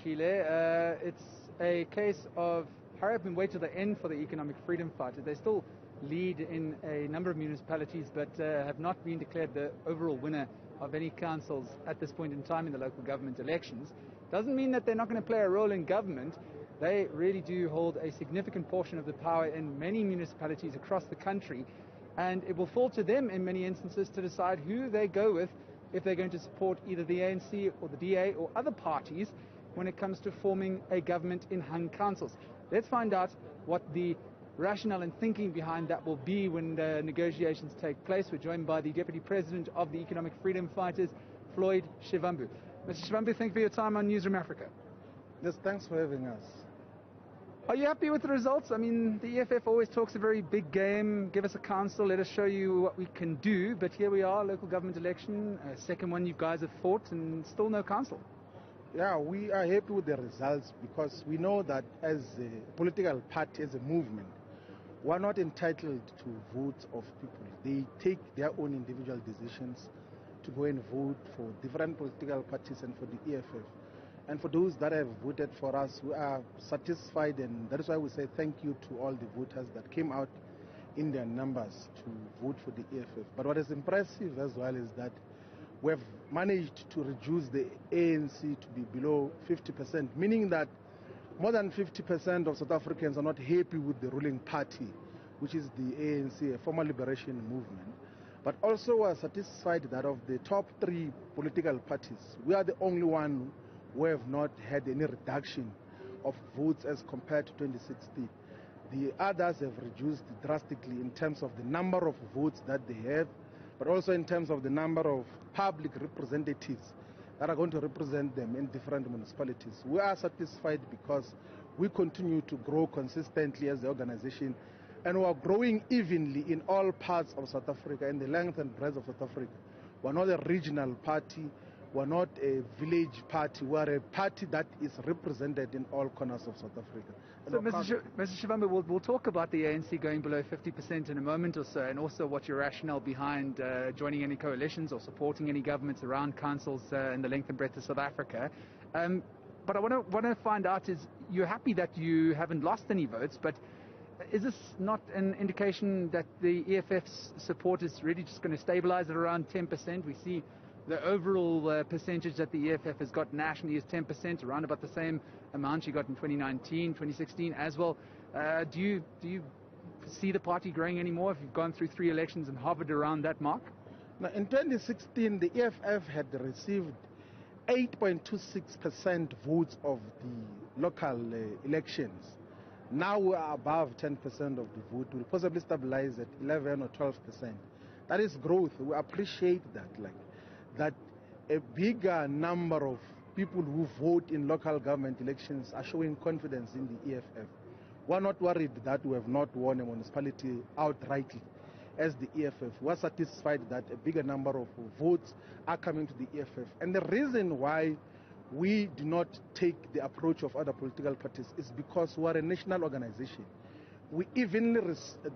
Chile. It's a case of hurry up and wait till the end for the economic freedom fighters. They still lead in a number of municipalities, but have not been declared the overall winner of any councils at this point in time in the local government elections. Doesn't mean that they're not going to play a role in government. They really do hold a significant portion of the power in many municipalities across the country, and it will fall to them in many instances to decide who they go with, if they're going to support either the ANC or the DA or other parties when it comes to forming a government in hung councils. Let's find out what the rationale and thinking behind that will be when the negotiations take place. We're joined by the Deputy President of the Economic Freedom Fighters, Floyd Shivambu. Mr. Shivambu, thank you for your time on Newzroom Afrika. Yes, thanks for having us. Are you happy with the results? I mean, the EFF always talks a very big game. Give us a council, let us show you what we can do. But here we are, local government election, a second one you guys have fought, and still no council. Yeah, we are happy with the results because we know that as a political party, as a movement, we are not entitled to votes of people. They take their own individual decisions to go and vote for different political parties and for the EFF. And for those that have voted for us, we are satisfied, and that is why we say thank you to all the voters that came out in their numbers to vote for the EFF. But what is impressive as well is that we have managed to reduce the ANC to be below 50%, meaning that more than 50% of South Africans are not happy with the ruling party, which is the ANC, a former liberation movement. But also we are satisfied that of the top three political parties, we are the only one who have not had any reduction of votes as compared to 2016. The others have reduced drastically in terms of the number of votes that they have, but also in terms of the number of public representatives that are going to represent them in different municipalities. We are satisfied because we continue to grow consistently as the organization, and we are growing evenly in all parts of South Africa, in the length and breadth of South Africa. We are not a regional party. We're not a village party. We're a party that is represented in all corners of South Africa. So, Mr. Shivambu, we'll talk about the ANC going below 50% in a moment or so, and also what your rationale behind joining any coalitions or supporting any governments around councils in the length and breadth of South Africa. But I want to find out is, you're happy that you haven't lost any votes, but is this not an indication that the EFF's support is really just going to stabilize at around 10%? We see the overall percentage that the EFF has got nationally is 10%, around about the same amount you got in 2019, 2016 as well. Do you see the party growing anymore if you've gone through 3 elections and hovered around that mark? Now, in 2016, the EFF had received 8.26% votes of the local elections. Now we are above 10% of the vote. We'll possibly stabilize at 11 or 12%. That is growth. We appreciate that. That a bigger number of people who vote in local government elections are showing confidence in the EFF. We're not worried that we have not won a municipality outrightly as the EFF. We're satisfied that a bigger number of votes are coming to the EFF. And the reason why we do not take the approach of other political parties is because we are a national organization. We evenly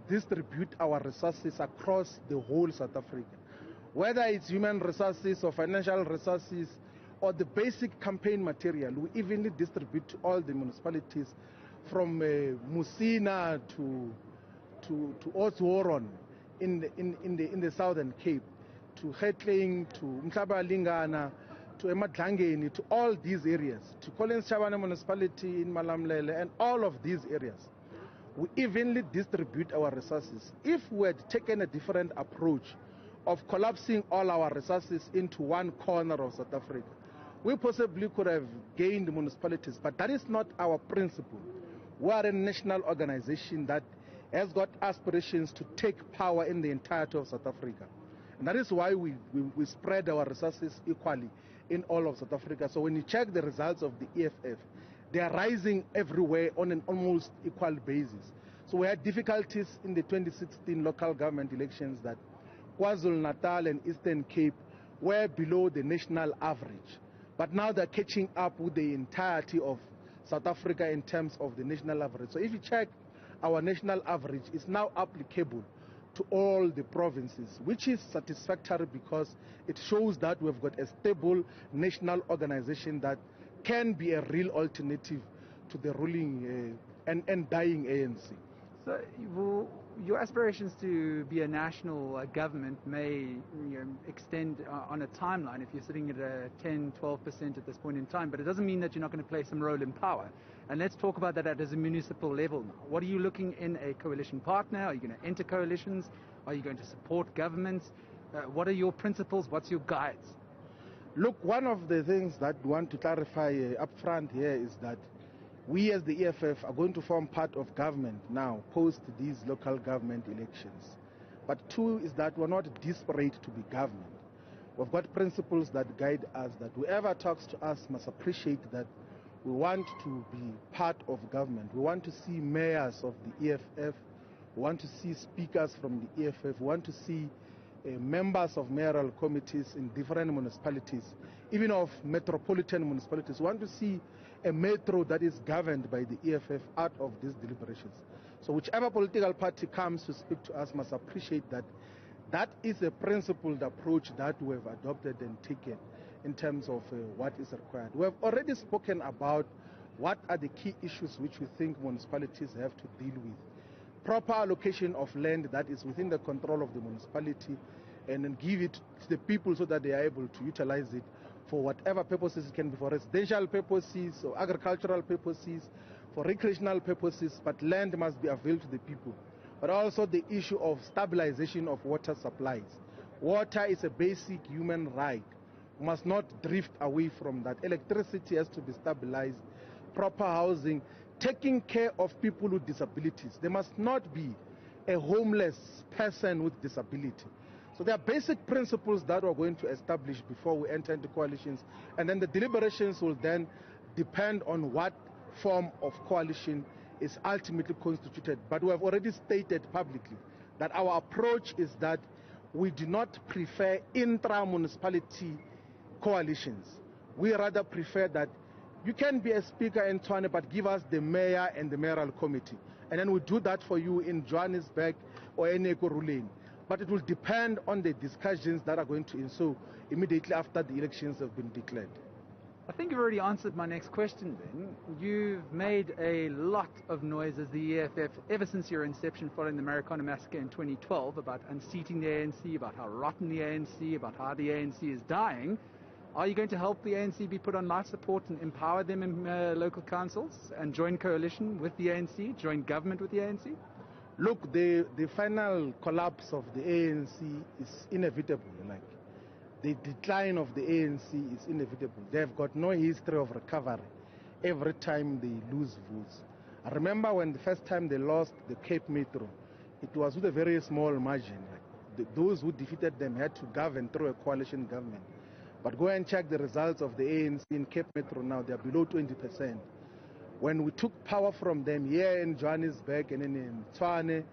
distribute our resources across the whole South Africa. Whether it's human resources or financial resources or the basic campaign material, we evenly distribute to all the municipalities from Musina to Osworon in the Southern Cape, to Hetling, to Mhlabalingana, to Emadlangeni, to all these areas, to Collins Chabane municipality in Malamlele, and all of these areas. We evenly distribute our resources. If we had taken a different approach of collapsing all our resources into one corner of South Africa, we possibly could have gained municipalities, but that is not our principle. We are a national organization that has got aspirations to take power in the entirety of South Africa. And that is why we spread our resources equally in all of South Africa. So when you check the results of the EFF, they are rising everywhere on an almost equal basis. So we had difficulties in the 2016 local government elections that KwaZulu-Natal and Eastern Cape were below the national average. But now they're catching up with the entirety of South Africa in terms of the national average. So if you check, our national average is now applicable to all the provinces, which is satisfactory because it shows that we've got a stable national organization that can be a real alternative to the ruling and dying ANC. So your aspirations to be a national government may extend on a timeline if you're sitting at a 10, 12% at this point in time, but it doesn't mean that you're not going to play some role in power. And let's talk about that at a municipal level now. What are you looking in a coalition partner? Are you going to enter coalitions? Are you going to support governments? What are your principles? What's your guides? Look, one of the things that we want to clarify up front here is that we as the EFF are going to form part of government now, post these local government elections. But two is that we're not desperate to be government. We've got principles that guide us, that whoever talks to us must appreciate that we want to be part of government. We want to see mayors of the EFF. We want to see speakers from the EFF. We want to see members of mayoral committees in different municipalities, even of metropolitan municipalities. We want to see a metro that is governed by the EFF out of these deliberations. So whichever political party comes to speak to us must appreciate that that is a principled approach that we have adopted and taken in terms of what is required. We have already spoken about what are the key issues which we think municipalities have to deal with. Proper allocation of land that is within the control of the municipality, and then give it to the people so that they are able to utilize it for whatever purposes. It can be for residential purposes or agricultural purposes, for recreational purposes, but land must be available to the people. But also the issue of stabilization of water supplies. Water is a basic human right. We must not drift away from that. Electricity has to be stabilized, proper housing, taking care of people with disabilities. There must not be a homeless person with disability. So there are basic principles that we're going to establish before we enter into coalitions, and then the deliberations will then depend on what form of coalition is ultimately constituted. But we have already stated publicly that our approach is that we do not prefer intra-municipality coalitions. We rather prefer that you can be a speaker in Tshwane, but give us the mayor and the mayoral committee. And then we do that for you in Johannesburg or any ruling. But it will depend on the discussions that are going to ensue immediately after the elections have been declared. I think you've already answered my next question then. You've made a lot of noise as the EFF ever since your inception following the Marikana massacre in 2012 about unseating the ANC, about how rotten the ANC, about how the ANC is dying. Are you going to help the ANC be put on life support and empower them in local councils and join coalition with the ANC, join government with the ANC? Look, the final collapse of the ANC is inevitable. Like, the decline of the ANC is inevitable. They've got no history of recovery every time they lose votes. I remember when the first time they lost the Cape Metro, it was with a very small margin. Like, those who defeated them had to govern through a coalition government. But go and check the results of the ANC in Cape Metro now, they're below 20%. When we took power from them here in Johannesburg and in Tshwane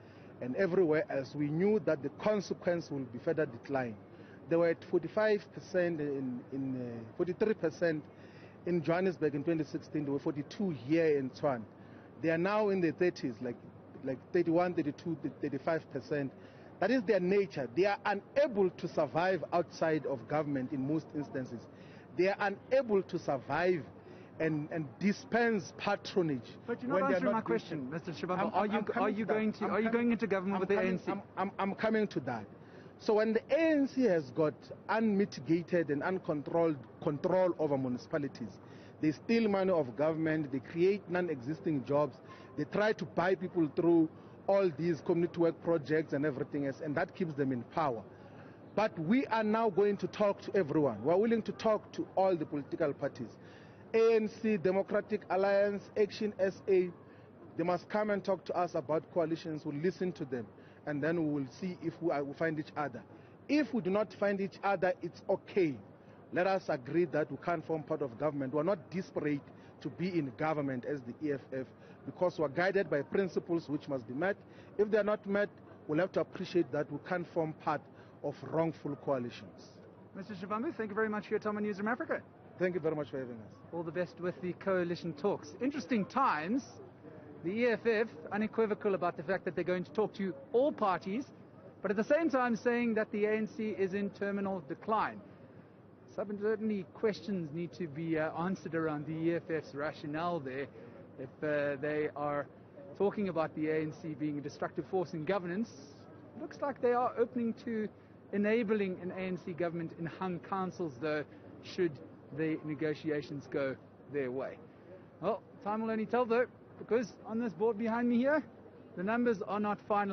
and everywhere else, we knew that the consequence will be further decline. They were at 45%, 43% in Johannesburg in 2016. They were 42 here in Tshwane. They are now in the 30s, like 31, 32, 35%. That is their nature. They are unable to survive outside of government in most instances. They are unable to survive and dispense patronage. But you're not answering my question, Mr. Shivambu. Are you going into government with the ANC? I'm coming to that. So when the ANC has got unmitigated and uncontrolled control over municipalities, they steal money of government, they create non-existing jobs, they try to buy people through all these community work projects and everything else, and that keeps them in power. But we are now going to talk to everyone. We are willing to talk to all the political parties. ANC, Democratic Alliance, Action SA, they must come and talk to us about coalitions. We'll listen to them, and then we will see if we find each other. If we do not find each other, it's okay. Let us agree that we can't form part of government. We're not desperate to be in government as the EFF, because we're guided by principles which must be met. If they're not met, we'll have to appreciate that we can't form part of wrongful coalitions. Mr. Shivambu, thank you very much for your time on Newzroom Afrika. Thank you very much for having us. All the best with the coalition talks. Interesting times. The EFF unequivocal about the fact that they're going to talk to all parties, but at the same time saying that the ANC is in terminal decline. certainly questions need to be answered around the EFF's rationale there. If they are talking about the ANC being a destructive force in governance, it looks like they are opening to enabling an ANC government in hung councils, though, should the negotiations go their way. Well, time will only tell, though, because on this board behind me here, the numbers are not final.